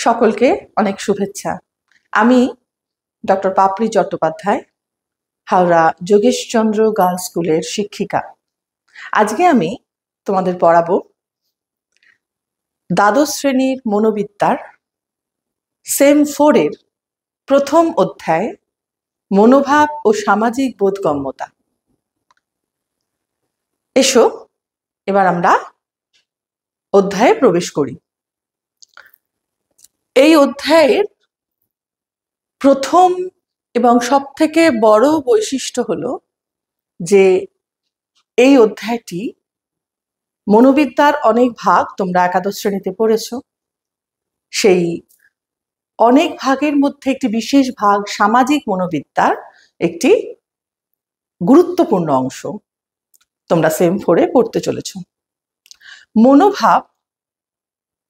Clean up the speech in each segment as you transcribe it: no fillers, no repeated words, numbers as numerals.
সকলকে অনেক শুভেচ্ছা। আমি ডক্টর পাপড়ি চট্টোপাধ্যায়, হাওড়া যোগেশচন্দ্র গার্লস স্কুলের শিক্ষিকা। আজকে আমি তোমাদের পড়াবো দ্বাদশ শ্রেণীর মনোবিদ্যার সেম 4 এর প্রথম অধ্যায় মনোভাব ও সামাজিক বোধগম্যতা। এসো এবার আমরা অধ্যায়ে প্রবেশ করি। এই অধ্যায়ের প্রথম এবং সবথেকে বড় বৈশিষ্ট্য হলো যে এই অধ্যায়টি মনোবিদ্যার অনেক ভাগ তোমরা একাদশ শ্রেণীতে পড়েছ। সেই অনেক ভাগের মধ্যে একটি বিশেষ ভাগ সামাজিক মনোবিদ্যার একটি গুরুত্বপূর্ণ অংশ তোমরা সেম 4 এ পড়তে চলেছ। মনোভাব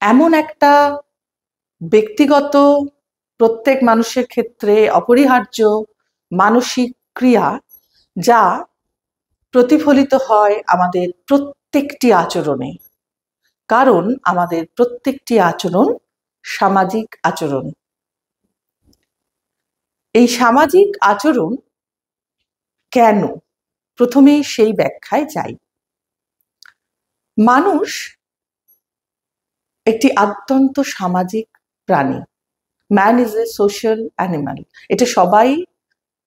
এমন একটা ব্যক্তিগত, প্রত্যেক মানুষের ক্ষেত্রে অপরিহার্য মানসিক ক্রিয়া, যা প্রতিফলিত হয় আমাদের প্রত্যেকটি আচরণে, কারণ আমাদের প্রত্যেকটি আচরণ সামাজিক আচরণ। এই সামাজিক আচরণ কেন, প্রথমেই সেই ব্যাখ্যায় যাই। মানুষ একটি অত্যন্ত সামাজিক প্রাণী। Man is a social animal. এটা সবাই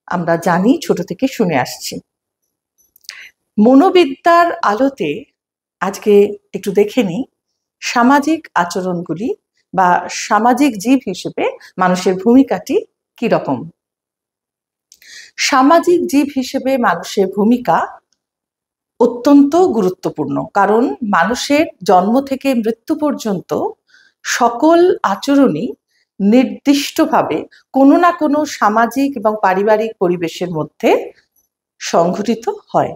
আমরা জানি, ছোট থেকে শুনে আসছি। মনোবিদ্যার আলোতে আজকে একটু দেখে নিই সামাজিক আচরণগুলি বা সামাজিক জীব হিসেবে মানুষের ভূমিকাটি কি রকম। সামাজিক জীব হিসেবে মানুষের ভূমিকা অত্যন্ত গুরুত্বপূর্ণ, কারণ মানুষের জন্ম থেকে মৃত্যু পর্যন্ত সকল আচরণই নির্দিষ্টভাবে কোনো না কোনো সামাজিক এবং পারিবারিক পরিবেশের মধ্যে সংঘটিত হয়।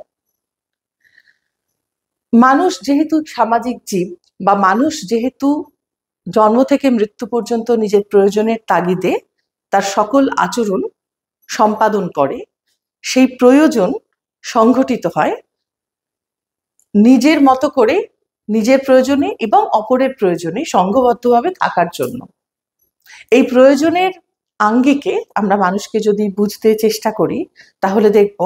মানুষ যেহেতু সামাজিক জীব, বা মানুষ যেহেতু জন্ম থেকে মৃত্যু পর্যন্ত নিজের প্রয়োজনের তাগিদে তার সকল আচরণ সম্পাদন করে, সেই প্রয়োজন সংঘটিত হয় নিজের মতো করে, নিজের প্রয়োজনে এবং অপরের প্রয়োজনে সংঘবদ্ধভাবে থাকার জন্য। এই প্রয়োজনের আঙ্গিকে আমরা মানুষকে যদি বুঝতে চেষ্টা করি, তাহলে দেখব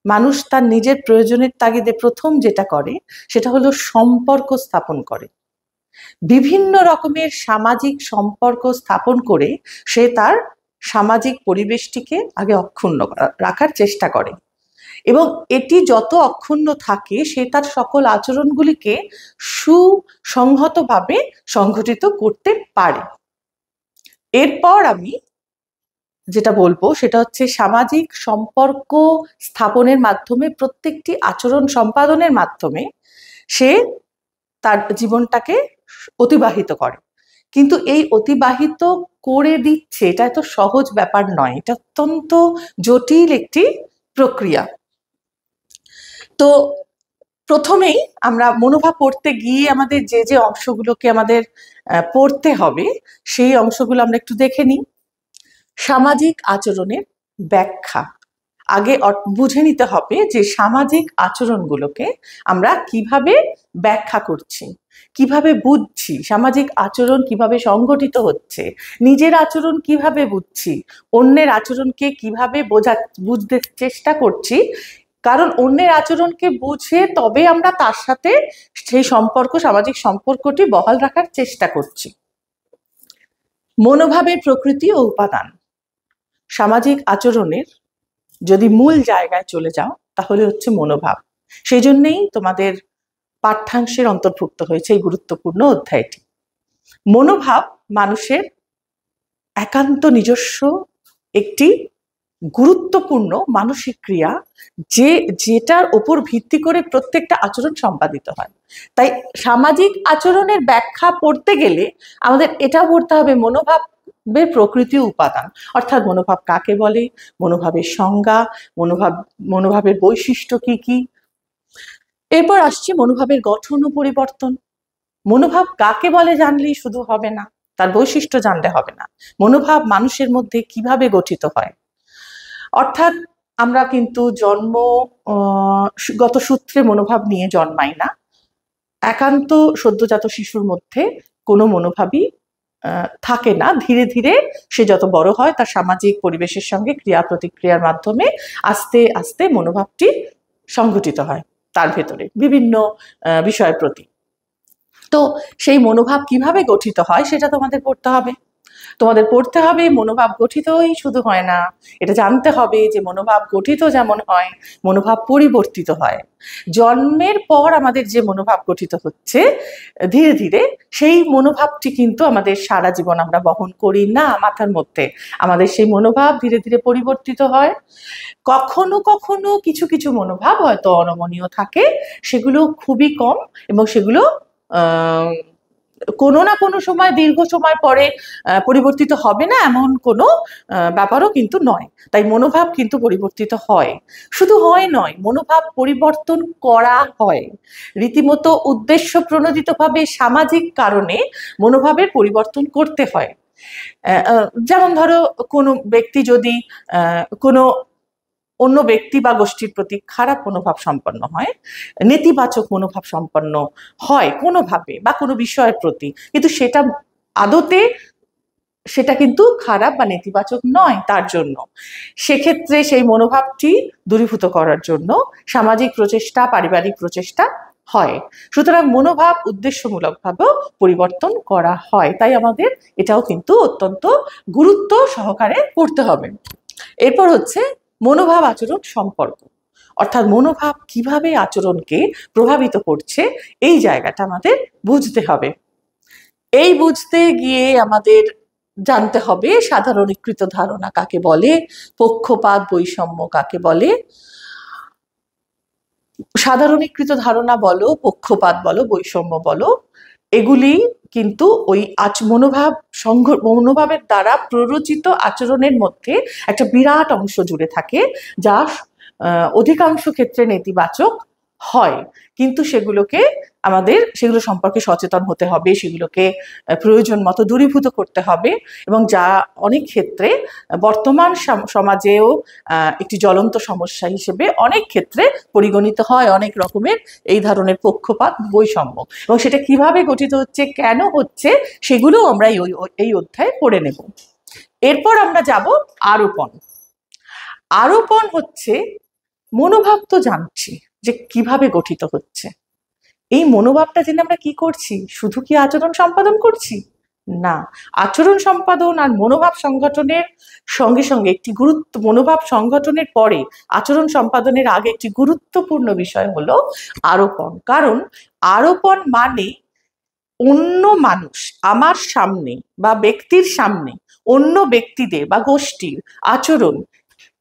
মানুষ তার নিজের প্রয়োজনের তাগিদে প্রথম যেটা করে সেটা হলো সম্পর্ক স্থাপন করে। বিভিন্ন রকমের সামাজিক সম্পর্ক স্থাপন করে সে তার সামাজিক পরিবেশটিকে আগে অক্ষুণ্ণ রাখার চেষ্টা করে, এবং এটি যত অক্ষুণ্ণ থাকে সে তার সকল আচরণগুলিকে সুসংহতভাবে সংঘটিত করতে পারে। এরপর আমি যেটা বলবো সেটা হচ্ছে সামাজিক সম্পর্ক স্থাপনের মাধ্যমে, প্রত্যেকটি আচরণ সম্পাদনের মাধ্যমে সে তার জীবনটাকে অতিবাহিত করে। কিন্তু এই অতিবাহিত করে দিচ্ছে, এটা এত সহজ ব্যাপার নয়, এটা অত্যন্ত জটিল একটি প্রক্রিয়া। তো প্রথমেই আমরা মনোভাব পড়তে গিয়ে আমাদের যে যে অংশগুলোকে আমাদের পড়তে হবে সেই অংশগুলো আমরা একটু দেখে নিই। সামাজিক আচরণের ব্যাখ্যা। আগে বুঝে নিতে হবে যে সামাজিক আচরণগুলোকে আমরা কিভাবে ব্যাখ্যা করছি, কিভাবে বুঝছি, সামাজিক আচরণ কিভাবে সংগঠিত হচ্ছে, নিজের আচরণ কিভাবে বুঝছি, অন্যের আচরণকে কিভাবে বুঝতে চেষ্টা করছি, কারণ অন্যের আচরণকে বুঝে তবে আমরা তার সাথে সেই সম্পর্ক, সামাজিক সম্পর্কটি বহাল রাখার চেষ্টা করছি। মনোভাবের প্রকৃতি ও উপাদান। সামাজিক আচরণের যদি মূল জায়গায় চলে যাও তাহলে হচ্ছে মনোভাব। সেই জন্যেই তোমাদের পাঠ্যাংশের অন্তর্ভুক্ত হয়েছে এই গুরুত্বপূর্ণ অধ্যায়টি। মনোভাব মানুষের একান্ত নিজস্ব একটি গুরুত্বপূর্ণ মানসিক ক্রিয়া, যেটার উপর ভিত্তি করে প্রত্যেকটা আচরণ সম্পাদিত হয়। তাই সামাজিক আচরণের ব্যাখ্যা পড়তে গেলে আমাদের এটা পড়তে হবে মনোভাবের প্রকৃতি উপাদান, অর্থাৎ মনোভাব কাকে বলে, মনোভাবের সংজ্ঞা, মনোভাবের বৈশিষ্ট্য কি কি। এরপর আসছি মনোভাবের গঠন ও পরিবর্তন। মনোভাব কাকে বলে জানলেই শুধু হবে না, তার বৈশিষ্ট্য জানলে হবে না। মনোভাব মানুষের মধ্যে কিভাবে গঠিত হয়, অর্থাৎ আমরা কিন্তু জন্মগত সূত্রে মনোভাব নিয়ে জন্মাই না। একান্ত সদ্যজাত শিশুর মধ্যে কোনো মনোভাবই থাকে না। ধীরে ধীরে সে যত বড় হয় তার সামাজিক পরিবেশের সঙ্গে ক্রিয়া প্রতিক্রিয়ার মাধ্যমে আস্তে আস্তে মনোভাবটি সংঘটিত হয় তার ভেতরে বিভিন্ন বিষয়ের প্রতি। তো সেই মনোভাব কিভাবে গঠিত হয় সেটা তোমাদের পড়তে হবে। মনোভাব গঠিতই শুধু হয় না, এটা জানতে হবে যে মনোভাব গঠিত যেমন হয়, মনোভাব পরিবর্তিত হয়। জন্মের পর আমাদের যে মনোভাব গঠিত হচ্ছে ধীরে ধীরে, সেই মনোভাবটি কিন্তু আমাদের সারা জীবন আমরা বহন করি না মাথার মধ্যে। আমাদের সেই মনোভাব ধীরে ধীরে পরিবর্তিত হয়। কখনো কখনো কিছু কিছু মনোভাব হয়তো অনমনীয় থাকে, সেগুলো খুবই কম, এবং সেগুলো কোনো না কোনো সময় দীর্ঘ সময় পরে পরিবর্তিত হবে না এমন কোনো ব্যাপারও কিন্তু নয়। তাই মনোভাব কিন্তু পরিবর্তিত হয়, শুধু হয় নয়, মনোভাব পরিবর্তন করা হয় রীতিমতো উদ্দেশ্য প্রণোদিতভাবে। সামাজিক কারণে মনোভাবের পরিবর্তন করতে হয়। যেমন ধরো, কোনো ব্যক্তি যদি কোনো অন্য ব্যক্তি বা গোষ্ঠীর প্রতি খারাপ মনোভাব সম্পন্ন হয়, নেতিবাচক মনোভাব সম্পন্ন হয় কোনোভাবে বা কোনো বিষয়ের প্রতি, কিন্তু সেটা আদতে সেটা কিন্তু খারাপ বা নেতিবাচক নয় তার জন্য, সেক্ষেত্রে সেই মনোভাবটি দূরীভূত করার জন্য সামাজিক প্রচেষ্টা, পারিবারিক প্রচেষ্টা হয়। সুতরাং মনোভাব উদ্দেশ্যমূলকভাবেও পরিবর্তন করা হয়। তাই আমাদের এটাও কিন্তু অত্যন্ত গুরুত্ব সহকারে করতে হবে। এরপর হচ্ছে মনোভাব আচরণ সম্পর্ক, অর্থাৎ মনোভাব কিভাবে আচরণকে প্রভাবিত করছে, এই জায়গাটা আমাদের বুঝতে হবে। এই বুঝতে গিয়ে আমাদের জানতে হবে সাধারণীকৃত ধারণা কাকে বলে, পক্ষপাত বৈষম্য কাকে বলে। সাধারণীকৃত ধারণা বলো, পক্ষপাত বলো, বৈষম্য বলো, এগুলি কিন্তু ওই মনোভাবের দ্বারা প্ররোচিত আচরণের মধ্যে একটা বিরাট অংশ জুড়ে থাকে, যা অধিকাংশ ক্ষেত্রে নেতিবাচক হয়। কিন্তু সেগুলো সম্পর্কে সচেতন হতে হবে, সেগুলোকে প্রয়োজন মতো দূরীভূত করতে হবে, এবং যা অনেক ক্ষেত্রে বর্তমান সমাজেও একটি জ্বলন্ত সমস্যা হিসেবে অনেক ক্ষেত্রে পরিগণিত হয়, অনেক রকমের এই ধরনের পক্ষপাত বৈষম্য, এবং সেটা কিভাবে গঠিত হচ্ছে, কেন হচ্ছে, সেগুলো আমরা এই অধ্যায়ে পড়ে নেব। এরপর আমরা যাব আরোপণ। আরোপণ হচ্ছে, মনোভাব তো জানছি যে কিভাবে গঠিত হচ্ছে, এই মনোভাবটা জেনে আমরা কি করছি? শুধু কি আচরণ সম্পাদন করছি? না, আচরণ সম্পাদন আর মনোভাব সংগঠনের সঙ্গে সঙ্গে মনোভাব সংগঠনের পরে আচরণ সম্পাদনের আগে একটি গুরুত্বপূর্ণ বিষয় হলো আরোপণ। কারণ আরোপণ মানে অন্য মানুষ আমার সামনে বা ব্যক্তির সামনে অন্য ব্যক্তিদের বা গোষ্ঠীর আচরণ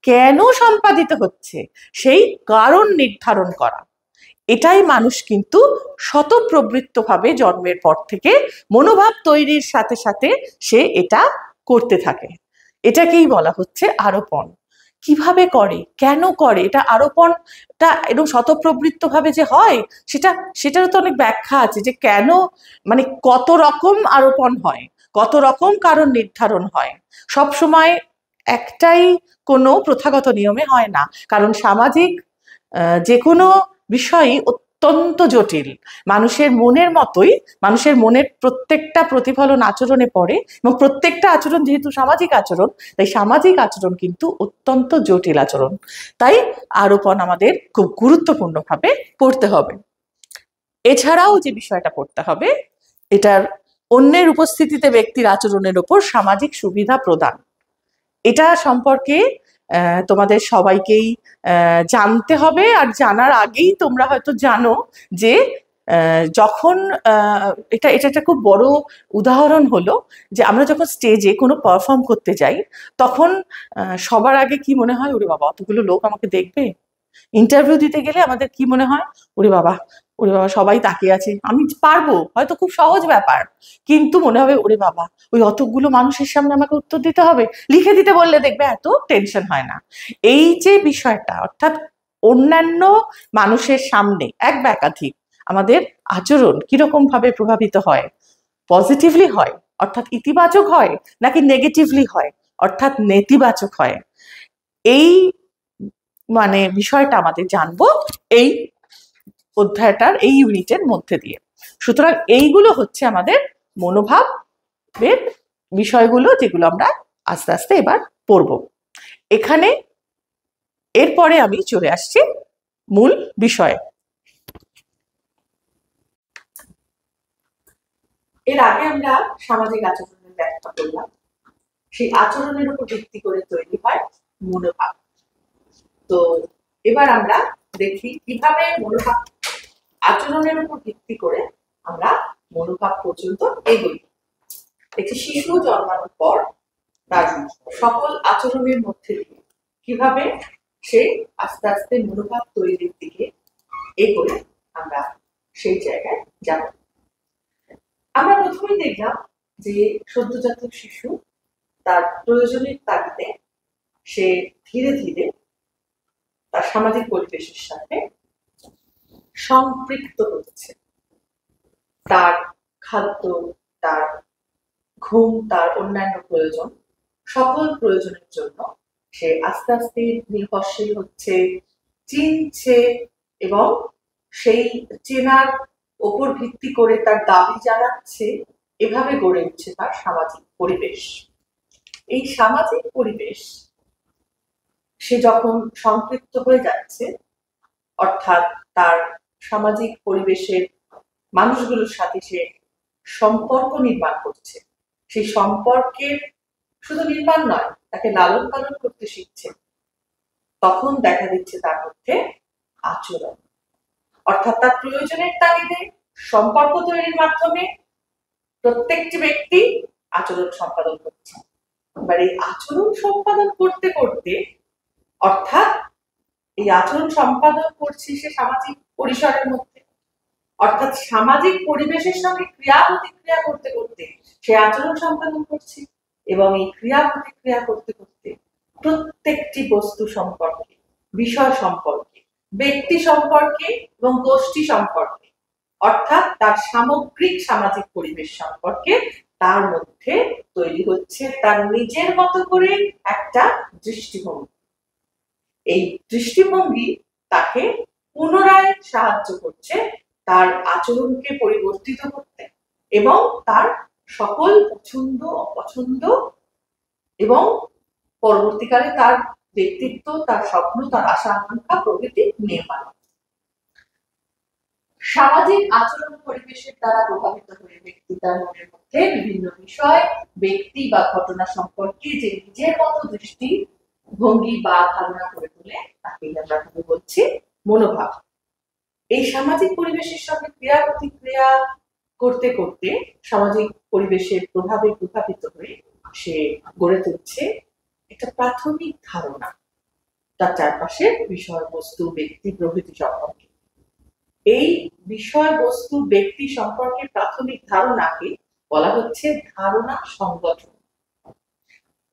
কেন সম্পাদিত হচ্ছে সেই কারণ নির্ধারণ করা। এটাই মানুষ কিন্তু স্বতঃপ্রবৃত্তভাবে জন্মের পর থেকে মনোভাব তৈরির সাথে সাথে সে এটা করতে থাকে। এটাকেই বলা হচ্ছে আরোপণ। কিভাবে করে, কেন করে, এটা আরোপণটা এরকম স্বতঃপ্রবৃত্তভাবে যে হয় সেটারও তো অনেক ব্যাখ্যা আছে, যে কেন, মানে কত রকম আরোপণ হয়, কত রকম কারণ নির্ধারণ হয়। সব সময় একটাই কোনো প্রথাগত নিয়মে হয় না, কারণ সামাজিক যে কোনো বিষয়ই অত্যন্ত জটিল। মানুষের মনের মতোই মানুষের মনের প্রত্যেকটা প্রতিফলন আচরণে পড়ে, এবং প্রত্যেকটা আচরণ যেহেতু সামাজিক আচরণ, তাই সামাজিক আচরণ কিন্তু অত্যন্ত জটিল আচরণ। তাই আরোপণ আমাদের খুব গুরুত্বপূর্ণভাবে পড়তে হবে। এছাড়াও যে বিষয়টা পড়তে হবে, এটার অন্যের উপস্থিতিতে ব্যক্তির আচরণের ওপর সামাজিক সুবিধা প্রদান। এটা সম্পর্কে তোমাদের সবাইকেই জানতে হবে, আর জানার আগেই তোমরা হয়তো জানো যে যখন এটা একটা খুব বড় উদাহরণ হলো, যে আমরা যখন স্টেজে কোনো পারফর্ম করতে যাই, তখন সবার আগে কি মনে হয়, ওরে বাবা অতগুলো লোক আমাকে দেখবে। ইন্টারভিউ দিতে গেলে আমাদের কি মনে হয়, ওরে বাবা সবাই তাকিয়ে আছে, আমি পারবো, হয়তো খুব সহজ ব্যাপার, কিন্তু মনে হবে ওরে বাবা ওই অতগুলো মানুষের সামনে আমাকে উত্তর দিতে হবে। লিখে দিতে বললে দেখবে এত টেনশন হয় না। এই যে বিষয়টা, অর্থাৎ অন্যান্য মানুষের সামনে এক বা একাধিক আমাদের আচরণ কিরকম ভাবে প্রভাবিত হয়, পজিটিভলি হয় অর্থাৎ ইতিবাচক হয়, নাকি নেগেটিভলি হয় অর্থাৎ নেতিবাচক হয়, এই মানে বিষয়টা আমাদের জানবো এই অধ্যায়টার এই ইউনিটের মধ্যে দিয়ে। সুতরাং এইগুলো হচ্ছে আমাদের মনোভাব এর বিষয়গুলো যেগুলো আমরা আস্তে আস্তে এবার পড়ব। এখানে এরপরে আমি চলে আসছি মূল বিষয়ে। এর আগে আমরা সামাজিক আচরণের ব্যাখ্যা করলাম। সেই আচরণের উপর ভিত্তি করে তৈরি হয় মনোভাব। তো এবার আমরা দেখি কিভাবে মনোভাব আচরণের উপর ভিত্তি করে আমরা মনোভাব পর্যন্ত এগোই। একটি শিশু জন্মানোর পর তার সকল আচরণের মধ্যে দিয়ে কিভাবে সে আস্তে আস্তে মনোভাব তৈরির দিকে এগোয় আমরা সেই জায়গায় যাব। আমরা প্রথমেই দেখলাম যে সদ্যজাত শিশু তার প্রয়োজনের তাগিদে সে ধীরে ধীরে তার সামাজিক পরিবেশের সাথে সম্পৃক্ত হচ্ছে। তার খাদ্য, তার ঘুম, তার অন্যান্য প্রয়োজন, সকল প্রয়োজনের জন্য সে আস্তে আস্তে নির্ভরশীল হচ্ছে, চিনছে এবং সেই চেনার ওপর ভিত্তি করে তার দাবি জানাচ্ছে। এভাবে গড়ে উঠছে তার সামাজিক পরিবেশ। এই সামাজিক পরিবেশ সে যখন সম্পৃক্ত হয়ে যাচ্ছে, অর্থাৎ তার সামাজিক পরিবেশের মানুষগুলোর সাথে সে সম্পর্ক নির্মাণ করছে, সেই সম্পর্কের শুধু নির্মাণ নয়, তাকে লালন পালন করতে শিখছে, তখন দেখা দিচ্ছে তার মধ্যে আচরণ। অর্থাৎ তার প্রয়োজনের তাগিদে সম্পর্ক তৈরির মাধ্যমে প্রত্যেকটি ব্যক্তি আচরণ সম্পাদন করছে। এবার এই আচরণ সম্পাদন করতে করতে, অর্থাৎ এই আচরণ সম্পাদন করছে সে সামাজিক পরিসরের মধ্যে, অর্থাৎ সামাজিক পরিবেশের সঙ্গে ক্রিয়া প্রতিক্রিয়া করতে করতে সে আচরণ সম্পাদন করছে। এবং এই ক্রিয়া প্রতিক্রিয়া করতে করতে প্রত্যেকটি বস্তু সম্পর্কে, বিষয় সম্পর্কে, ব্যক্তি সম্পর্কে এবং গোষ্ঠী সম্পর্কে, অর্থাৎ তার সামগ্রিক সামাজিক পরিবেশ সম্পর্কে তার মধ্যে তৈরি হচ্ছে তার নিজের মতো করে একটা দৃষ্টিভঙ্গি। এই দৃষ্টিভঙ্গি তাকে পুনরায় সাহায্য করছে তার আচরণকে পরিবর্তিত করতে এবং তার সকল পছন্দ অপছন্দ এবং পরবর্তীকালে তার ব্যক্তিত্ব, তার স্বপ্ন, তার আশা আকাঙ্ক্ষা প্রভৃতি নির্মাণ। সামাজিক আচরণ পরিবেশের দ্বারা প্রভাবিত হয়ে ব্যক্তি তার মনের মধ্যে বিভিন্ন বিষয়, ব্যক্তি বা ঘটনা সম্পর্কে যে নিজের মতো দৃষ্টি ভঙ্গি বা ধারণা করে তোলে, তাকে আমরা বলছি মনোভাব। এই সামাজিক পরিবেশের সঙ্গে ক্রিয়া প্রতিক্রিয়া করতে করতে সামাজিক পরিবেশের প্রভাবে প্রভাবিত হয়ে সে গড়ে তুলছে একটা প্রাথমিক ধারণা তার চারপাশের বিষয়বস্তু, ব্যক্তি প্রভৃতি সম্পর্কে। এই বিষয়বস্তু, ব্যক্তি সম্পর্কে প্রাথমিক ধারণাকে বলা হচ্ছে ধারণা সংগঠন।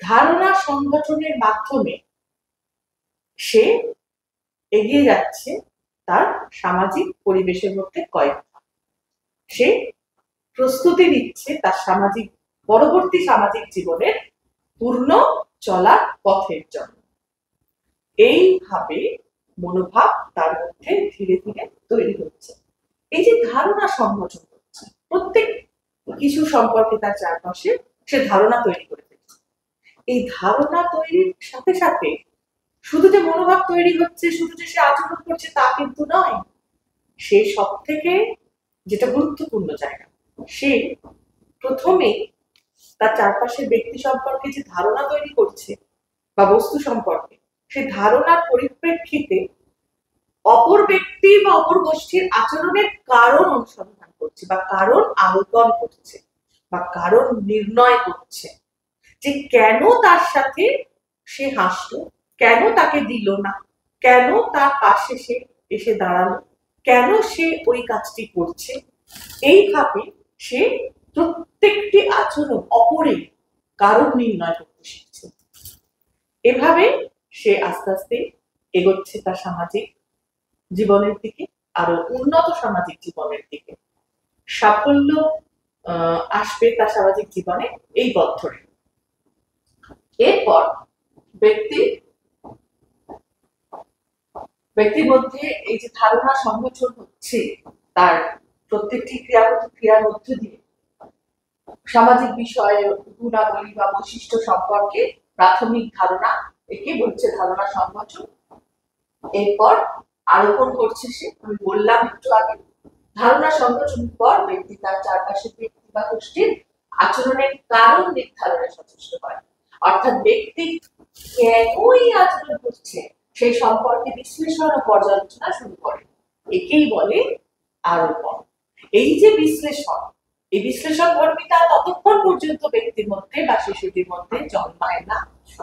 ধারণা সংগঠনের মাধ্যমে সে এগিয়ে যাচ্ছে তার সামাজিক পরিবেশের মধ্যে কয়েক ধাপ। সে প্রস্তুতি নিচ্ছে তার সামাজিক পরবর্তী সামাজিক জীবনের পূর্ণ চলার পথের জন্য। এইভাবে মনোভাব তার মধ্যে ধীরে ধীরে তৈরি হচ্ছে। এই যে ধারণা সংগঠন হচ্ছে, প্রত্যেক কিছু সম্পর্কে তার চারপাশে সে ধারণা তৈরি করে ফেলছে। এই ধারণা তৈরির সাথে সাথে শুধু যে মনোভাব তৈরি হচ্ছে, শুধু যে সে আচরণ করছে তা কিন্তু নয়। সে সব থেকে যেটা গুরুত্বপূর্ণ জায়গা, সে প্রথমে তার চারপাশের ব্যক্তি সম্পর্কে যে ধারণা তৈরি করছে বা বস্তু সম্পর্কে, সে ধারণার পরিপ্রেক্ষিতে অপর ব্যক্তি বা অপর গোষ্ঠীর আচরণের কারণ অনুসন্ধান করছে বা কারণ আলোকন করছে বা কারণ নির্ণয় করছে, যে কেন তার সাথে সে হাসলো, কেন তাকে দিল না, কেন তার পাশে সে এসে দাঁড়ালো, কেন সে ওই কাজটি করছে। এইভাবে সে প্রত্যেকটি আচরণ অপরের কারণ নির্ণয় করতে শিখছে। এভাবে সে আস্তে আস্তে এগোচ্ছে তার সামাজিক জীবনের দিকে, আরো উন্নত সামাজিক জীবনের দিকে। সাফল্য আসবে তার সামাজিক জীবনে এই পথ ধরে। এরপর ব্যক্তির মধ্যে এই যে ধারণা সংগঠন হচ্ছে, তার প্রত্যেকটি ক্রিয়া প্রতিক্রিয়ার মধ্যে দিয়ে সামাজিক বিষয়ে গুণাবলী বা বৈশিষ্ট্য সম্পর্কে প্রাথমিক ধারণা, একে বলছে ধারণা সংগঠন। এরপর আরোপণ করছে সে, আমি বললাম একটু আগে, ধারণা সংগঠনের পর ব্যক্তি তার চারপাশের ব্যক্তি বা গোষ্ঠীর আচরণের কারণ নির্ধারণে সচেষ্ট হয়, অর্থাৎ ব্যক্তি কেনই আচরণ করছে সেই সম্পর্কে বিশ্লেষণ ও পর্যালোচনা শুরু করে, একেই বলে আরোপণ। এই যে বিশ্লেষণ, এই বিশ্লেষণ ধর্মিতা ততক্ষণ পর্যন্ত ব্যক্তির মধ্যে বা শিশুটির মধ্যে জন্মায় না,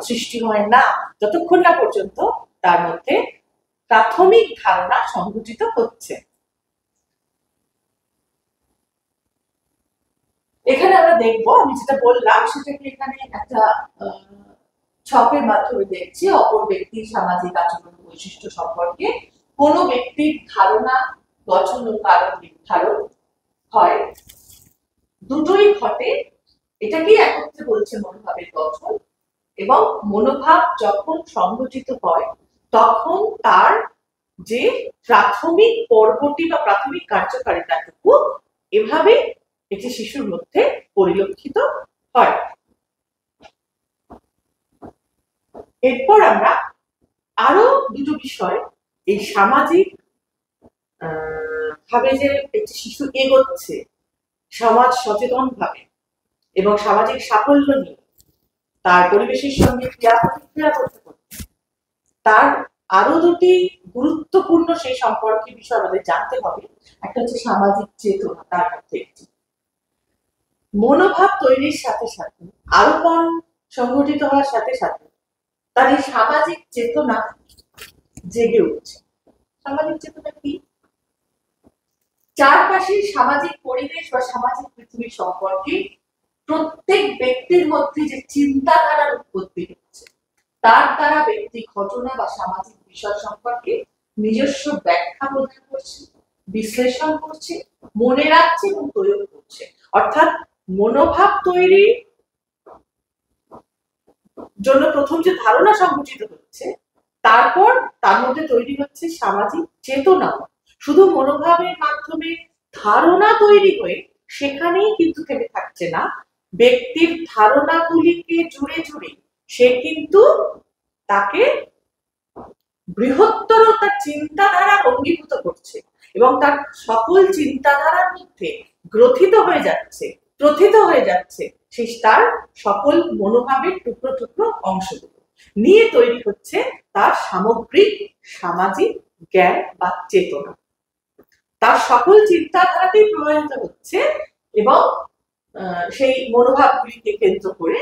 সৃষ্টি হয় না, যতক্ষণ না পর্যন্ত তার মধ্যে প্রাথমিক ধারণা সংগঠিত হচ্ছে। এখানে আমরা দেখবো, আমি যেটা বললাম সেটাকে এখানে একটা ছকের মাধ্যমে দেখছি। অপর ব্যক্তির সামাজিক আচরণ বৈশিষ্ট্য সম্পর্কে কোন ব্যক্তির ধারণা গঠন ও কারণ নির্ধারণ হয়, দুটোই ঘটে। এটাকেই একত্রে বলছে মনোভাবের গঠন। এবং মনোভাব যখন সংগঠিত হয় তখন তার যে প্রাথমিক পর্বটি বা প্রাথমিক কার্যকারিতাটুকু এভাবে একটি শিশুর মধ্যে পরিলক্ষিত হয়। এরপর আমরা আরো দুটো বিষয়, এই সামাজিক ভাবে যে একটি শিশু এগোচ্ছে সমাজ সচেতন ভাবে এবং সামাজিক সাফল্য নিয়ে তার পরিবেশের সঙ্গে ক্রিয়া প্রতিক্রিয়া করতে করতে, তার আরো দুটি গুরুত্বপূর্ণ সেই সম্পর্কে বিষয় আমাদের জানতে হবে। একটা হচ্ছে সামাজিক চেতনা, তার মধ্যে একটি মনোভাব তৈরির সাথে সাথে, আরোপণ সংগঠিত হওয়ার সাথে সাথে তার এই সামাজিক চেতনা জেগে উঠছে। সামাজিক চেতনা কি? চারপাশের সামাজিক পরিবেশ বা সামাজিক পৃথিবী সম্পর্কে প্রত্যেক ব্যক্তির মধ্যে যে চিন্তাধারার উৎপত্তি হচ্ছে, তার দ্বারা ব্যক্তি ঘটনা বা সামাজিক বিষয় সম্পর্কে নিজস্ব ব্যাখ্যা প্রদান করছে, বিশ্লেষণ করছে, মনে রাখছে এবং প্রয়োগ করছে। অর্থাৎ মনোভাব তৈরির জন্য প্রথম যে ধারণা সংগঠিত হচ্ছে, তারপর তার মধ্যে তৈরি হচ্ছে সামাজিক চেতনা। শুধু মনোভাবের মাধ্যমে ধারণা তৈরি হয়ে সেখানেই কিন্তু থেমে থাকছে না, ব্যক্তির ধারণাগুলিকে জুড়ে জুড়ে সে কিন্তু তাকে বৃহত্তর তার চিন্তাধারা অঙ্গীভূত করছে এবং তার সকল চিন্তাধারার মধ্যে গ্রথিত হয়ে যাচ্ছে, প্রথিত হয়ে যাচ্ছে সে তার সকল মনোভাবের টুকরো টুকরো অংশগুলো নিয়ে তৈরি হচ্ছে তার সামগ্রিক সামাজিক জ্ঞান বা চেতনা। তার সকল চিন্তাধারাতেই প্রবাহিত হচ্ছে এবং সেই মনোভাবগুলিকে কেন্দ্র করে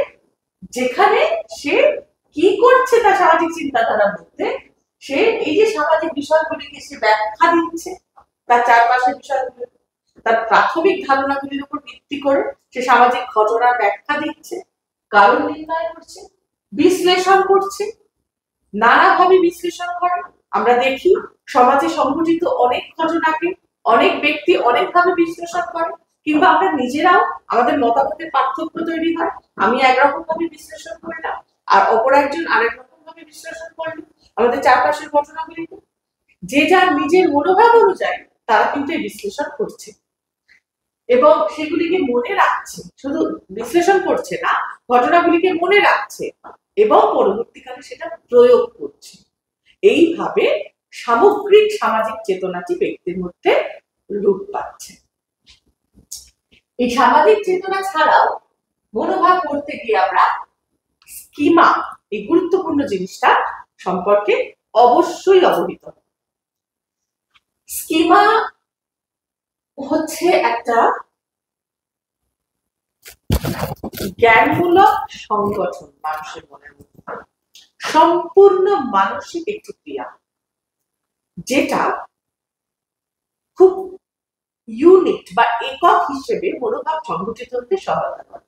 যেখানে সে কি করছে তার সামাজিক চিন্তাধারার মধ্যে, সে এই যে সামাজিক বিষয়গুলিকে সে ব্যাখ্যা দিচ্ছে, তার চারপাশের বিষয়গুলো তার প্রাথমিক ধারণাগুলির উপর ভিত্তি করে সে সামাজিক ঘটনার ব্যাখ্যা দিচ্ছে, কারণ নির্ণয় করছে, বিশ্লেষণ করছে, নানাভাবে বিশ্লেষণ করে। আমরা দেখি সমাজে সংঘটিত অনেক ঘটনাকে অনেক ব্যক্তি অনেকভাবে বিশ্লেষণ করে, কিংবা আমরা নিজেরাও আমাদের মতামতের পার্থক্য তৈরি হয়। আমি একরকম ভাবে বিশ্লেষণ করলাম আর অপর একজন আরেক রকম ভাবে বিশ্লেষণ করলো আমাদের চারপাশের ঘটনাগুলিকে। যে যার নিজের মনোভাব অনুযায়ী তারা কিন্তু এই বিশ্লেষণ করছে এবং সেগুলিকে মনে রাখছে। শুধু বিশ্লেষণ করছে না, ঘটনাগুলিকে মনে রাখছে এবং পরবর্তীকালে সেটা প্রয়োগ করছে। এইভাবে সামগ্রিক সামাজিক চেতনাটি ব্যক্তির মধ্যে রূপ পাচ্ছে। এই সামাজিক চেতনা ছাড়াও মনোভাব করতে গিয়ে আমরা স্কিমা, এই গুরুত্বপূর্ণ জিনিসটা সম্পর্কে অবশ্যই অবহিত। স্কিমা হচ্ছে একটা জ্ঞানমূলক সংগঠন মানুষের মনের মধ্যে, সম্পূর্ণ মানসিক একটি ক্রিয়া যেটা খুব ইউনিট বা একক হিসেবে মনোভাব সংগঠিত হতে সহায়তা করে।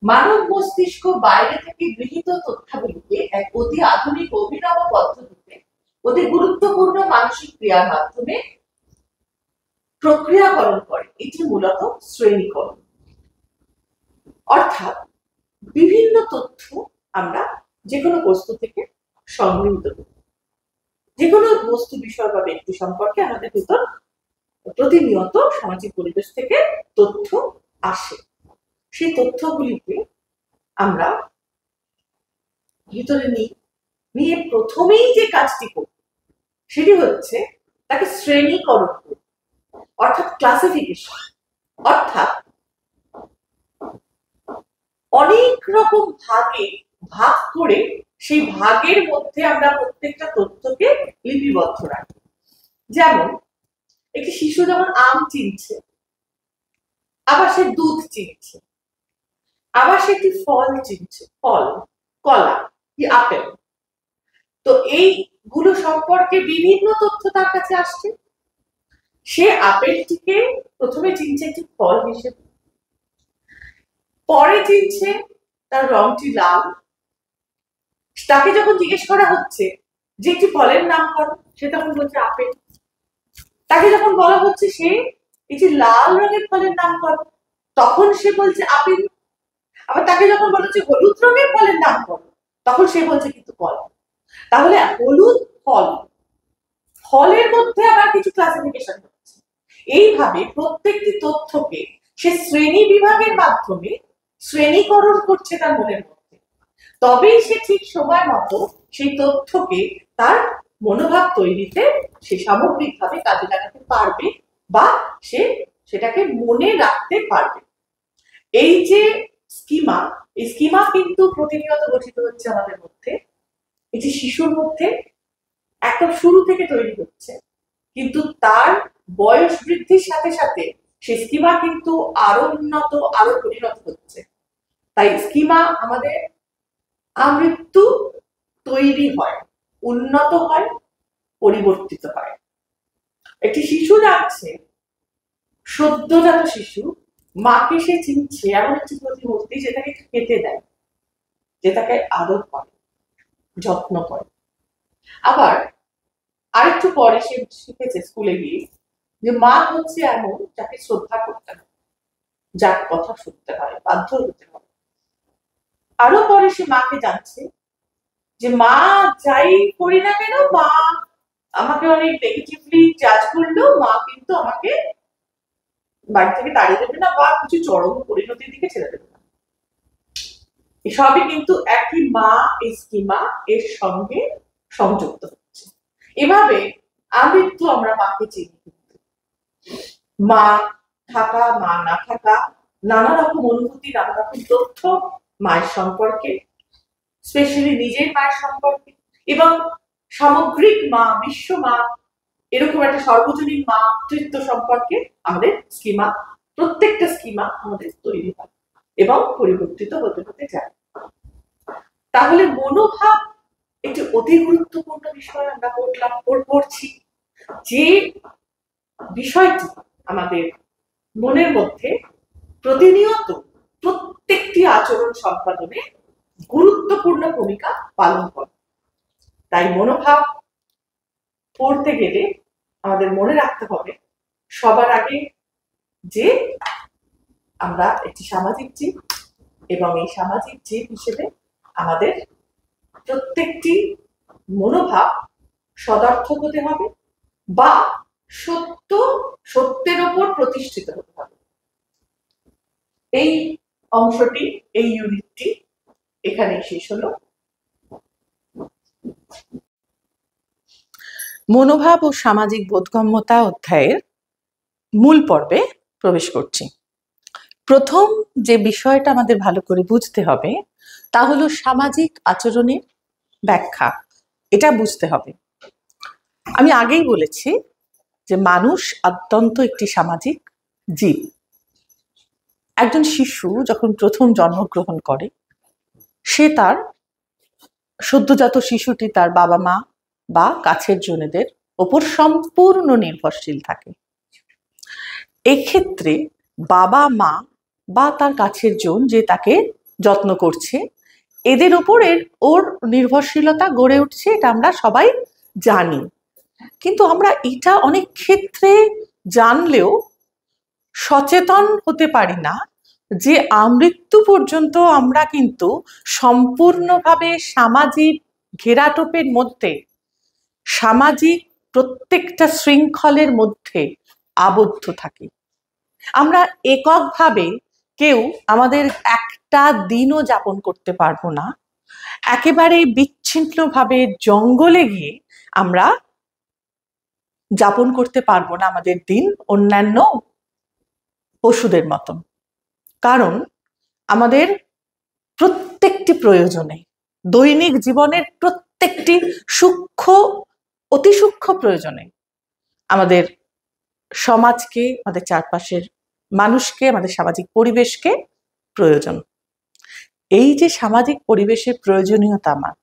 মানব মস্তিষ্ক বাইরে থেকে গৃহীত তথ্যাবলীকে এক অতি আধুনিক অভিনব পদ্ধতিতে অতি গুরুত্বপূর্ণ মানসিক ক্রিয়ার মাধ্যমে প্রক্রিয়াকরণ করে। এটি মূলত শ্রেণীকরণ, অর্থাৎ বিভিন্ন তথ্য আমরা যে কোনো বস্তু থেকে সংগৃহীত করি। যে কোনো বস্তু বিষয় বা ব্যক্তি সম্পর্কে আমাদের ভিতর প্রতিনিয়ত সামাজিক পরিবেশ থেকে তথ্য আসে। সেই তথ্যগুলিকে আমরা ভিতরে নিয়ে প্রথমেই যে কাজটি করব সেটি হচ্ছে তাকে শ্রেণীকরণ করব, অর্থাৎ ক্লাসিফিকেশন। অর্থাৎ অনেক রকম ভাগে ভাগ করে সেই ভাগের মধ্যে আমরা প্রত্যেকটা তথ্যকে লিপিবদ্ধ রাখি। যেমন একটি শিশু যখন আম চিনছে, আবার সে দুধ চিনছে, আবার সে একটি ফল চিনছে, ফল, কলা কি আপেল। তো এইগুলো সম্পর্কে বিভিন্ন তথ্য তার কাছে আসছে। সে আপেলটিকে প্রথমে চিনছে একটি ফল হিসেবে, পরে চিনছে তার রংটি লাল। তাকে যখন জিজ্ঞেস করা হচ্ছে যে একটি ফলের নাম করো, সে তখন বলছে আপেল। তাকে যখন বলা হচ্ছে সে একটি লাল রঙের ফলের নাম করো, তখন সে বলছে আপেল। আবার তাকে যখন বলা হচ্ছে হলুদ রঙের ফলের নাম করো, তখন সে বলছে কিন্তু কলা। তাহলে হলুদ ফল, ফলের মধ্যে আবার কিছু ক্লাসিফিকেশন হচ্ছে। এইভাবে প্রত্যেকটি তথ্যকে সে শ্রেণী বিভাগের মাধ্যমে শ্রেণীকরণ করছে তার মনের মধ্যে। তবেই সে ঠিক সময় মতো সেই তথ্যকে তার মনোভাব তৈরিতে সে সামগ্রিকভাবে কাজে লাগাতে পারবে বা সে সেটাকে মনে রাখতে পারবে। এই যে স্কিমা, এই স্কিমা কিন্তু প্রতিনিয়ত গঠিত হচ্ছে আমাদের মধ্যে। এটি শিশুর মধ্যে একদম শুরু থেকে তৈরি হচ্ছে, কিন্তু তার বয়স বৃদ্ধির সাথে সাথে সেই স্কিমা কিন্তু আরো উন্নত, আরো পরিণত হচ্ছে। তাই স্কিমা আমাদের আমৃত্যু তৈরি হয়, উন্নত হয়, পরিবর্তিত হয়। একটি শিশু যাচ্ছে, সদ্যজাত শিশু, মাকে সে চিনছে এমন একটি প্রতিমূর্তি যেটাকে খেতে দেয়, যেটাকে আদর করে, যত্ন করে। আবার আরেকটু পরে সে শিখেছে স্কুলে গিয়ে যে মা হচ্ছে এমন যাকে শ্রদ্ধা করতে হয়, যার কথা শুনতে হয়, বাধ্য হতে হয়। আরো পরে সে মাকে জানছে যে মা যাই করি না কেন, মা আমাকে অনেক নেগেটিভলি জাজ করলেও মা কিন্তু আমাকে বাড়ি থেকে তাড়িয়ে দেবে না বা কিছু চরম পরিণতির দিকে ছেড়ে দেবে না। এসবই কিন্তু একই মা, এই স্কিমা এর সঙ্গে সংযুক্ত হচ্ছে। এভাবে আমৃত্যু আমরা মাকে চিনি। মা থাকা, মা না থাকা, নানা রকম অনুভূতি, নানা রকম তথ্য মায়ের সম্পর্কে, স্পেশালি নিজের মায়ের সম্পর্কে, এবং সামগ্রিক মা, বিশ্ব মা, এরকম একটা সর্বজনীন মাতৃত্ব সম্পর্কে আমাদের স্কিমা, প্রত্যেকটা স্কিমা আমাদের তৈরি হয় এবং পরিবর্তিত হতে হতে যায়। তাহলে মনোভাব একটি অতি গুরুত্বপূর্ণ বিষয় আমরা পড়ছি, যে বিষয়টি আমাদের মনের মধ্যে প্রতিনিয়ত প্রত্যেকটি আচরণ সম্পাদনে গুরুত্বপূর্ণ ভূমিকা পালন করে। তাই মনোভাব পড়তে গেলে আমাদের মনে রাখতে হবে সবার আগে যে আমরা একটি সামাজিক জীব, এবং এই সামাজিক জীব হিসেবে আমাদের প্রত্যেকটি মনোভাব সদার্থক হতে হবে বা সত্যের ওপর প্রতিষ্ঠিত হতে হবে। এই অংশটি, এই ইউনিটটি এখানে শেষ হলো। মনোভাব ও সামাজিক বোধগম্যতা অধ্যায়ের মূল পর্বে প্রবেশ করছি। প্রথম যে বিষয়টা আমাদের ভালো করে বুঝতে হবে তা হলো সামাজিক আচরণের ব্যাখ্যা। এটা বুঝতে হবে। আমি আগেই বলেছি যে মানুষ অত্যন্ত একটি সামাজিক জীব। একজন শিশু যখন প্রথম জন্মগ্রহণ করে, সে তার সদ্যজাত শিশুটি তার বাবা মা বা কাছের জনেদের ওপর সম্পূর্ণ নির্ভরশীল থাকে। এক্ষেত্রে বাবা মা বা তার কাছের জন যে তাকে যত্ন করছে, এদের ওপর ওর নির্ভরশীলতা গড়ে উঠছে, এটা আমরা সবাই জানি। কিন্তু আমরা এটা অনেক ক্ষেত্রে জানলেও সচেতন হতে পারি না যে আমৃত্যু পর্যন্ত আমরা কিন্তু সম্পূর্ণভাবে সামাজিক ঘেরাটোপের মধ্যে, সামাজিক প্রত্যেকটা শৃঙ্খলের মধ্যে আবদ্ধ থাকি। আমরা এককভাবে কেউ আমাদের একটা দিনও যাপন করতে পারবো না একেবারে বিচ্ছিন্নভাবে জঙ্গলে গিয়ে আমরা যাপন করতে পারবো না আমাদের দিন অন্যান্য পশুদের মতন। কারণ আমাদের প্রত্যেকটি প্রয়োজনে, দৈনিক জীবনের প্রত্যেকটি সূক্ষ্ম, অতি সূক্ষ্ম প্রয়োজনে আমাদের সমাজকে, আমাদের চারপাশের মানুষকে, আমাদের সামাজিক পরিবেশকে প্রয়োজন। এই যে সামাজিক পরিবেশের প্রয়োজনীয়তা আমার,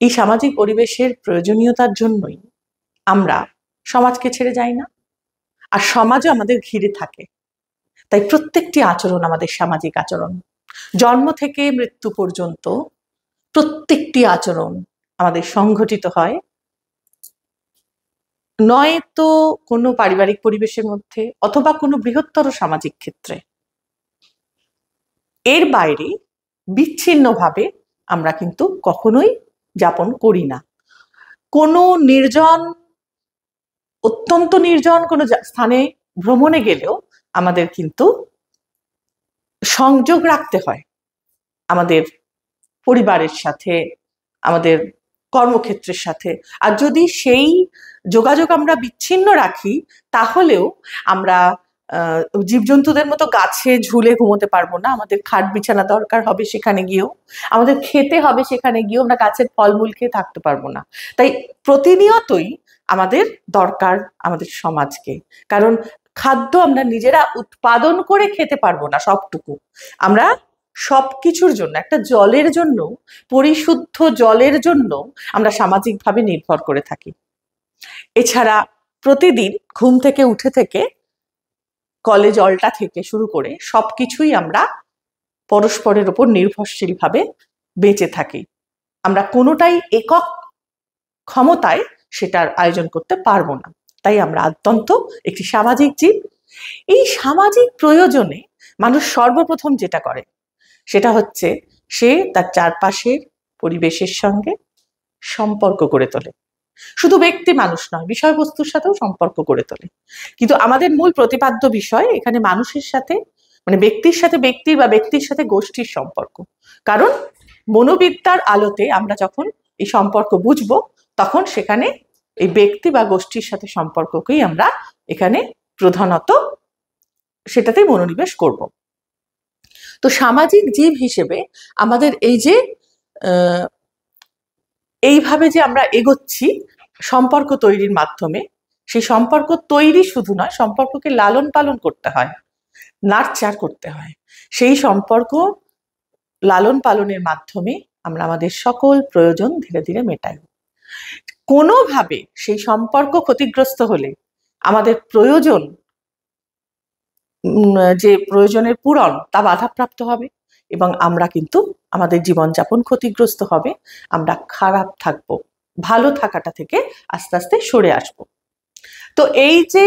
এই সামাজিক পরিবেশের প্রয়োজনীয়তার জন্যই আমরা সমাজকে ছেড়ে যাই না, আর সমাজও আমাদের ঘিরে থাকে। তাই প্রত্যেকটি আচরণ আমাদের সামাজিক আচরণ। জন্ম থেকে মৃত্যু পর্যন্ত প্রত্যেকটি আচরণ আমাদের সংঘটিত হয় নয় তো কোনো পারিবারিক পরিবেশের মধ্যে অথবা কোনো বৃহত্তর সামাজিক ক্ষেত্রে। এর বাইরে বিচ্ছিন্নভাবে আমরা কিন্তু কখনোই যাপন করি না। কোনো নির্জন, অত্যন্ত নির্জন কোনো স্থানে ভ্রমণে গেলেও আমাদের কিন্তু সংযোগ রাখতে হয় আমাদের পরিবারের সাথে, আমাদের কর্মক্ষেত্রের সাথে। আর যদি সেই যোগাযোগ আমরা বিচ্ছিন্ন রাখি, তাহলেও আমরা জীবজন্তুদের মতো গাছে ঝুলে ঘুমোতে পারবো না। আমাদের খাট বিছানা দরকার হবে সেখানে গিয়েও, আমাদের খেতে হবে সেখানে গিয়েও, আমরা গাছের ফলমূল খেয়ে থাকতে পারবো না। তাই প্রতিনিয়তই আমাদের দরকার আমাদের সমাজকে। কারণ খাদ্য আমরা নিজেরা উৎপাদন করে খেতে পারবো না সবটুকু। আমরা সবকিছুর জন্য, একটা জলের জন্য, পরিশুদ্ধ জলের জন্য আমরা সামাজিকভাবে নির্ভর করে থাকি। এছাড়া প্রতিদিন ঘুম থেকে উঠে থেকে কলে জলটা থেকে শুরু করে সবকিছুই আমরা পরস্পরের উপর নির্ভরশীলভাবে বেঁচে থাকি। আমরা কোনোটাই একক ক্ষমতায় সেটার আয়োজন করতে পারবো না। তাই আমরা অত্যন্ত একটি সামাজিক জীব। এই সামাজিক প্রয়োজনে মানুষ সর্বপ্রথম যেটা করে সেটা হচ্ছে সে তার চারপাশের পরিবেশের সঙ্গে সম্পর্ক গড়ে তোলে। শুধু ব্যক্তি মানুষ নয়, বিষয়বস্তুর সাথেও সম্পর্ক গড়ে তোলে। কিন্তু আমাদের মূল প্রতিপাদ্য বিষয় এখানে মানুষের সাথে, মানে ব্যক্তির সাথে ব্যক্তির বা ব্যক্তির সাথে গোষ্ঠীর সম্পর্ক। কারণ মনোবিদ্যার আলোতে আমরা যখন এই সম্পর্ক বুঝবো, তখন সেখানে এই ব্যক্তি বা গোষ্ঠীর সাথে সম্পর্ককেই আমরা এখানে প্রধানত সেটাতেই মনোনিবেশ করব। তো সামাজিক জীব হিসেবে আমাদের এই যে এইভাবে যে আমরা এগোচ্ছি সম্পর্ক তৈরির মাধ্যমে, সেই সম্পর্ক তৈরি শুধু নয়, সম্পর্ককে লালন পালন করতে হয়, নার্চার করতে হয়। সেই সম্পর্ক লালন পালনের মাধ্যমে আমরা আমাদের সকল প্রয়োজন ধীরে ধীরে মেটাই। কোনোভাবে সেই সম্পর্ক ক্ষতিগ্রস্ত হলে আমাদের প্রয়োজন, যে প্রয়োজনের পূরণ, তা বাধাপ্রাপ্ত হবে এবং আমরা কিন্তু আমাদের জীবনযাপন ক্ষতিগ্রস্ত হবে। আমরা খারাপ থাকবো, ভালো থাকাটা থেকে আস্তে আস্তে সরে আসব। তো এই যে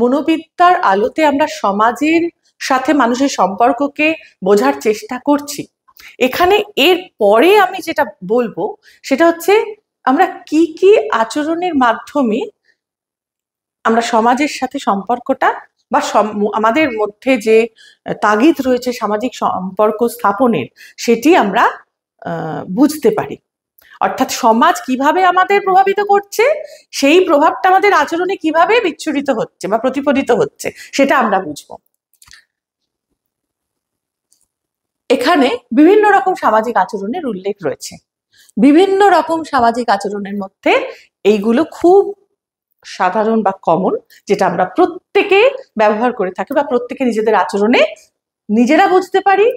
মনোবিদ্যার আলোতে আমরা সমাজের সাথে মানুষের সম্পর্ককে বোঝার চেষ্টা করছি, এখানে এর পরে আমি যেটা বলবো সেটা হচ্ছে আমরা কি কি আচরণের মাধ্যমে আমরা সমাজের সাথে সম্পর্কটা বা আমাদের মধ্যে যে তাগিদ রয়েছে সামাজিক সম্পর্ক স্থাপনের, সেটি আমরা বুঝতে পারি। অর্থাৎ সমাজ কিভাবে আমাদের প্রভাবিত করছে, সেই প্রভাবটা আমাদের আচরণে কিভাবে বিচ্ছুরিত হচ্ছে বা প্রতিফলিত হচ্ছে, সেটা আমরা বুঝবো। এখানে বিভিন্ন রকম সামাজিক আচরণের উল্লেখ রয়েছে। বিভিন্ন রকম সামাজিক আচরণের মধ্যে এইগুলো খুব সাধারণ বা কমন, যেটা আমরা প্রত্যেকে ব্যবহার করে থাকি বা প্রত্যেকে নিজেদের আচরণে নিজেরা বুঝতে পারি।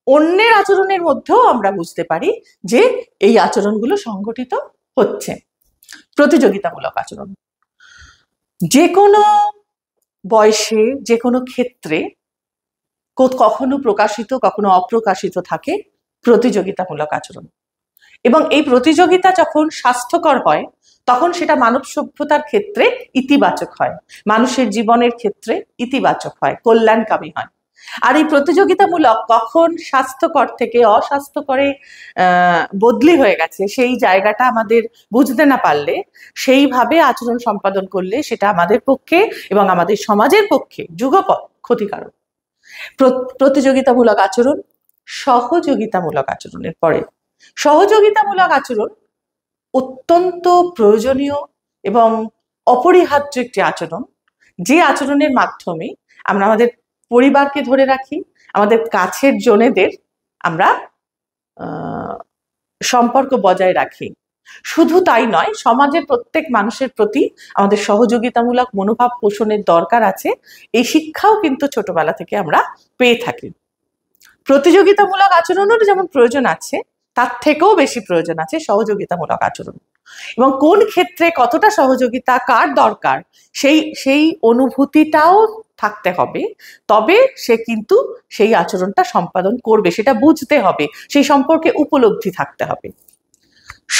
অন্যের আচরণের মধ্যেও আমরা বুঝতে পারি যে এই আচরণগুলো সংগঠিত হচ্ছে। প্রতিযোগিতামূলক আচরণ যে কোনো বয়সে, যে কোনো ক্ষেত্রে কখনো প্রকাশিত কখনো অপ্রকাশিত থাকে প্রতিযোগিতামূলক আচরণ। এবং এই প্রতিযোগিতা যখন স্বাস্থ্যকর হয়, তখন সেটা মানব সভ্যতার ক্ষেত্রে ইতিবাচক হয়, মানুষের জীবনের ক্ষেত্রে ইতিবাচক হয়, কল্যাণকামী হয়। আর এই প্রতিযোগিতামূলক কখন স্বাস্থ্যকর থেকে অস্বাস্থ্যকরে বদলি হয়ে গেছে, সেই জায়গাটা আমাদের বুঝতে না পারলে, সেইভাবে আচরণ সম্পাদন করলে সেটা আমাদের পক্ষে এবং আমাদের সমাজের পক্ষে যুগপৎ ক্ষতিকারক। প্রতিযোগিতামূলক আচরণ, সহযোগিতামূলক আচরণের পরে সহযোগিতামূলক আচরণ অত্যন্ত প্রয়োজনীয় এবং অপরিহার্য একটি আচরণ, যে আচরণের মাধ্যমে আমরা আমাদের পরিবারকে ধরে রাখি, আমাদের কাছের জনেদের আমরা সম্পর্ক বজায় রাখি। শুধু তাই নয়, সমাজের প্রত্যেক মানুষের প্রতি আমাদের সহযোগিতামূলক মনোভাব পোষণের দরকার আছে। এই শিক্ষাও কিন্তু ছোটবেলা থেকে আমরা পেয়ে থাকি। প্রতিযোগিতামূলক আচরণের যেমন প্রয়োজন আছে, তার থেকেও বেশি প্রয়োজন আছে সহযোগিতামূলক আচরণ। এবং কোন ক্ষেত্রে কতটা সহযোগিতা কার দরকার সেই অনুভূতিটাও থাকতে হবে, তবে সে কিন্তু সেই আচরণটা সম্পাদন করবে, সেটা বুঝতে হবে, সেই সম্পর্কে উপলব্ধি থাকতে হবে।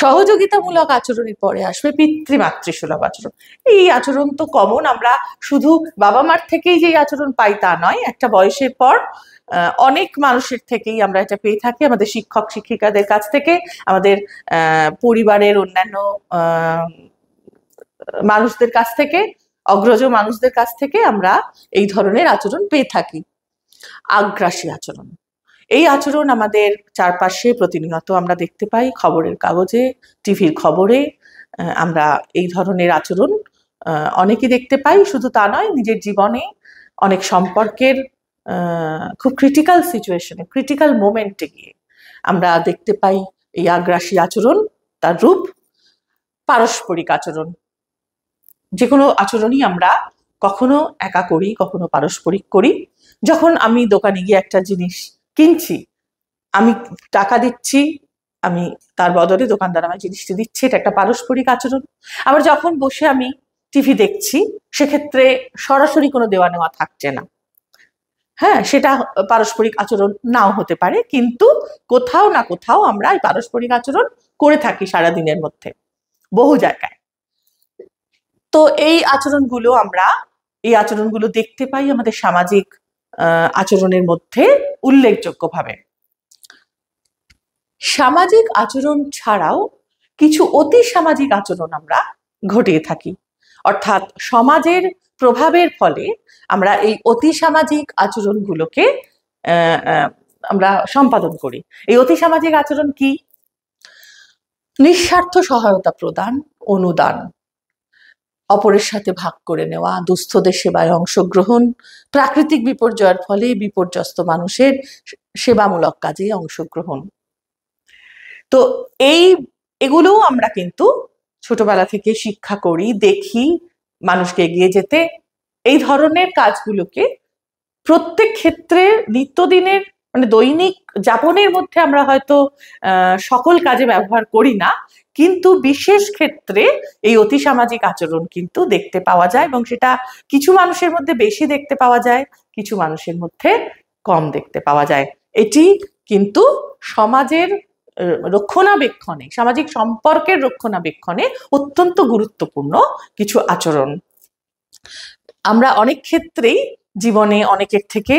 সহযোগিতামূলক আচরণের পরে আসবে পিতৃমাতৃসুলভ আচরণ। এই আচরণ তো কমন, আমরা শুধু বাবা মার থেকেই যে আচরণ পাই তা নয়, একটা বয়সের পর অনেক মানুষের থেকেই আমরা এটা পেয়ে থাকি, আমাদের শিক্ষক শিক্ষিকাদের কাছ থেকে, আমাদের পরিবারের অন্যান্য মানুষদের কাছ থেকে, অগ্রজ মানুষদের কাছ থেকে আমরা এই ধরনের আচরণ পেয়ে থাকি। আগ্রাসী আচরণ, এই আচরণ আমাদের চারপাশে প্রতিনিয়ত আমরা দেখতে পাই, খবরের কাগজে, টিভির খবরে আমরা এই ধরনের আচরণ অনেকেই দেখতে পাই। শুধু তা নয়, নিজের জীবনে অনেক সম্পর্কের খুব ক্রিটিক্যাল সিচুয়েশনে, ক্রিটিক্যাল মোমেন্টে গিয়ে আমরা দেখতে পাই এই আগ্রাসী আচরণ। তার রূপ পারস্পরিক আচরণ। যে কোনো আচরণই আমরা কখনো একা করি, কখনো পারস্পরিক করি। যখন আমি দোকানে গিয়ে একটা জিনিস কিনছি, আমি টাকা দিচ্ছি, আমি তার বদলে দোকানদার আমায় জিনিসটি দিচ্ছে, এটা একটা পারস্পরিক আচরণ। আবার যখন বসে আমি টিভি দেখছি, সেক্ষেত্রে সরাসরি কোনো দেওয়া নেওয়া থাকছে না। হ্যাঁ, সেটা পারস্পরিক আচরণ নাও হতে পারে, কিন্তু কোথাও না কোথাও আমরা এই পারস্পরিক আচরণ করে থাকি সারাদিনের মধ্যে, বহু জায়গায়। তো এই আচরণগুলো দেখতে পাই আমাদের সামাজিক আচরণের মধ্যে উল্লেখযোগ্যভাবে। সামাজিক আচরণ ছাড়াও কিছু অতি সামাজিক আচরণ আমরা ঘটিয়ে থাকি, অর্থাৎ সমাজের প্রভাবের ফলে আমরা এই অতি সামাজিক আচরণগুলোকে আমরা সম্পাদন করি। এই অতি সামাজিক আচরণ কি? নিঃস্বার্থ সহায়তা প্রদান, অনুদান, অপরের সাথে ভাগ করে নেওয়া, দুস্থদের সেবায় অংশগ্রহণ, প্রাকৃতিক বিপর্যয়ের ফলে বিপর্যস্ত মানুষের সেবামূলক কাজে অংশগ্রহণ। তো এগুলোও আমরা কিন্তু ছোটবেলা থেকে শিক্ষা করি, দেখি মানুষকে এগিয়ে যেতে। এই ধরনের কাজগুলোকে প্রত্যেক ক্ষেত্রে নিত্যদিনের মানে দৈনিক যাপনের মধ্যে আমরা হয়তো সকল কাজে ব্যবহার করি না, কিন্তু বিশেষ ক্ষেত্রে এই অতি সামাজিক আচরণ কিন্তু দেখতে পাওয়া যায়, এবং সেটা কিছু মানুষের মধ্যে বেশি দেখতে পাওয়া যায়, কিছু মানুষের মধ্যে কম দেখতে পাওয়া যায়। এটি কিন্তু সমাজের রক্ষণাবেক্ষণে, সামাজিক সম্পর্কের রক্ষণাবেক্ষণে অত্যন্ত গুরুত্বপূর্ণ কিছু আচরণ। আমরা অনেক ক্ষেত্রেই জীবনে অনেকের থেকে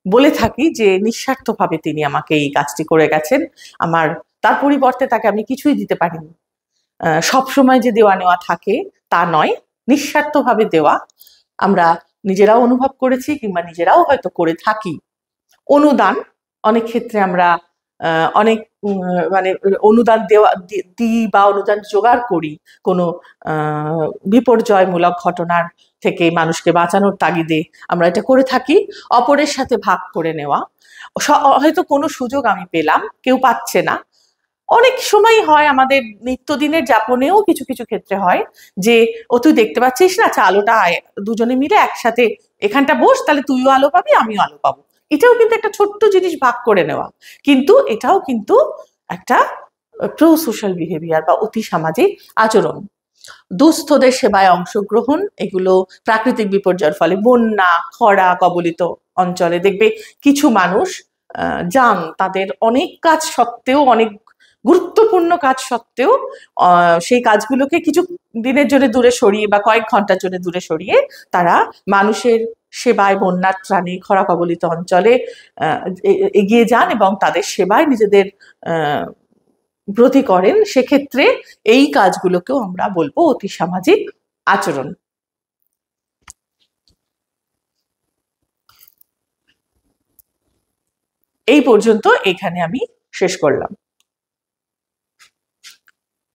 বলে থাকি যে নিঃস্বার্থভাবে তিনি আমাকে এই কাজটি করে গেছেন, তার পরিবর্তে তাকে আমি কিছুই দিতে পারিনি। সবসময় যে দেওয়া নেওয়া থাকে তা নয়, নিঃস্বার্থভাবে দেওয়া আমরা নিজেরাও অনুভব করেছি কিংবা নিজেরাও হয়তো করে থাকি। অনুদান, অনেক ক্ষেত্রে আমরা অনেক মানে অনুদান দিই বা অনুদান জোগাড় করি কোনো বিপর্যয়মূলক ঘটনার থেকে মানুষকে বাঁচানোর তাগিদে আমরা এটা করে থাকি। অপরের সাথে ভাগ করে নেওয়া, হয়তো কোনো সুযোগ আমি পেলাম, কেউ পাচ্ছে না। অনেক সময় হয় আমাদের নিত্যদিনের যাপনেও কিছু কিছু ক্ষেত্রে হয় যে তুই দেখতে পাচ্ছিস না, আচ্ছা আলোটা দুজনে মিলে একসাথে এখানটা বস, তাহলে তুইও আলো পাবি আমিও আলো পাবো। এটাও কিন্তু একটা ছোট্ট জিনিস ভাগ করে নেওয়া, কিন্তু এটাও কিন্তু একটা প্রো সোশ্যাল বিহেভিয়ার বা অতি সামাজিক আচরণ। দুস্থদের সেবায় অংশগ্রহণ, এগুলো প্রাকৃতিক বিপর্যয়ের ফলে বন্যা, খরা কবলিত অঞ্চলে দেখবে কিছু মানুষ যান, তাদের অনেক কাজ সত্ত্বেও, অনেক গুরুত্বপূর্ণ কাজ সত্ত্বেও সেই কাজগুলোকে কিছু দিনের জন্য দূরে সরিয়ে বা কয়েক ঘন্টার জন্য দূরে সরিয়ে তারা মানুষের সেবায়, বন্যার ত্রাণে, খরা কবলিত অঞ্চলে এগিয়ে যান এবং তাদের সেবায় নিজেদের ব্রতী করেন। সেক্ষেত্রে এই কাজগুলোকেও আমরা বলবো অতি সামাজিক আচরণ। এই পর্যন্ত এখানে আমি শেষ করলাম।